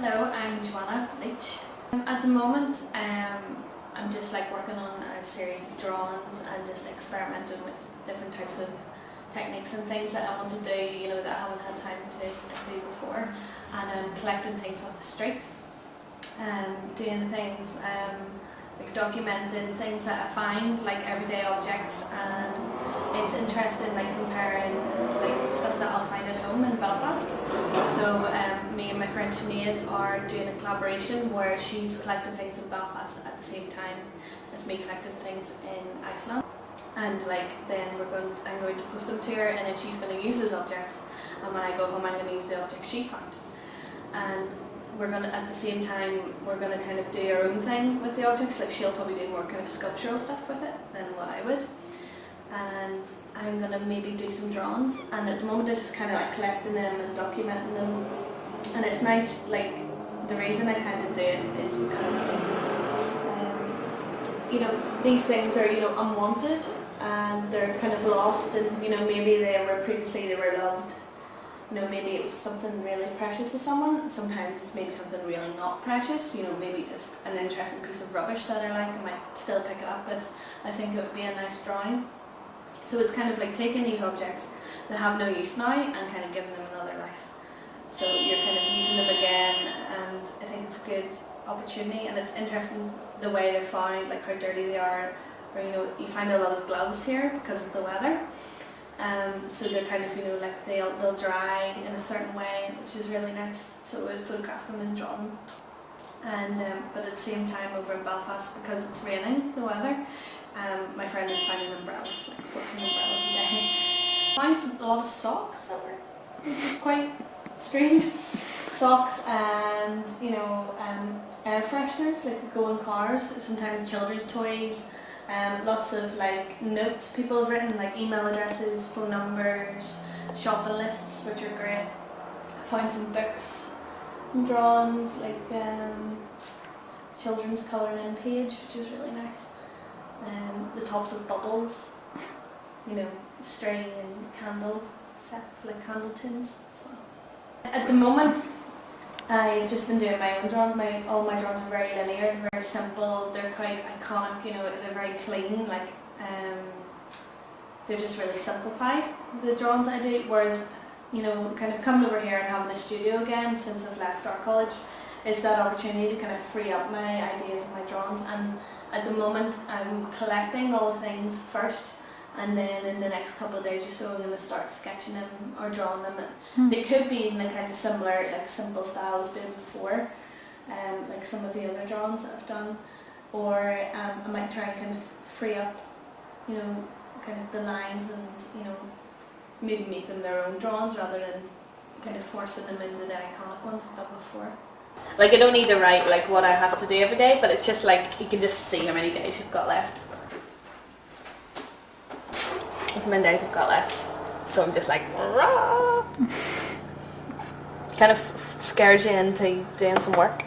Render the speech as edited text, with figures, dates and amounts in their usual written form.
Hello, I'm Johanna Leech. At the moment, I'm just like working on a series of drawings and just experimenting with different types of techniques and things that I want to do, you know, that I haven't had time to do before. And I'm collecting things off the street, doing things like documenting things that I find, like everyday objects, and it's interesting like comparing like stuff that I'll find at home in Belfast. So me and my friend Sinead are doing a collaboration where she's collecting things in Belfast at the same time as me collecting things in Iceland. And like then I'm going to post them to her, and then she's going to use those objects, and when I go home I'm going to use the objects she found. And we're going to, at the same time, we're going to kind of do our own thing with the objects. Like she'll probably do more kind of sculptural stuff with it than what I would. And I'm going to maybe do some drawings, and at the moment I'm just kind of like collecting them and documenting them. And it's nice, like the reason I kind of do it is because you know, these things are, you know, unwanted and they're kind of lost, and you know, maybe they were loved. You know, maybe it was something really precious to someone. Sometimes it's maybe something really not precious, you know, maybe just an interesting piece of rubbish that I like. I might still pick it up if I think it would be a nice drawing. So it's kind of like taking these objects that have no use now and kind of giving them another life. So you're kind of using them again, and I think it's a good opportunity, and it's interesting the way they're found, like how dirty they are, or you know, you find a lot of gloves here because of the weather. So they're kind of, you know, like they'll dry in a certain way, which is really nice. So we'll photograph them and draw them. And but at the same time over in Belfast, because it's raining, the weather, my friend is finding umbrellas, like 14 umbrellas a day. Found a lot of socks out there, which is quite strange. Socks and, you know, air fresheners, like that go in cars, sometimes children's toys. Lots of like notes people have written, like email addresses, phone numbers, shopping lists, which are great. I found some books, some drawings, like children's colouring in page, which is really nice. The tops of bubbles, you know, string and candle sets, like candle tins. So. At the moment, I've just been doing my own drawings. All my drawings are very linear, they're very simple, they're quite iconic, you know, they're very clean, like they're just really simplified, the drawings I do, whereas, you know, kind of coming over here and having a studio again since I've left art college, it's that opportunity to kind of free up my ideas and my drawings. And at the moment I'm collecting all the things first, and then in the next couple of days or so I'm going to start sketching them or drawing them. They could be in the kind of similar, like simple style I was doing before, like some of the other drawings that I've done, or I might try and kind of free up, you know, kind of the lines, and you know, maybe make them their own drawings rather than kind of forcing them into the iconic ones I've done before. Like I don't need to write like what I have to do every day, but it's just like you can just see how many days you've got left. That's how many days I've got left. So I'm just like, rah! Kind of scares you into doing some work.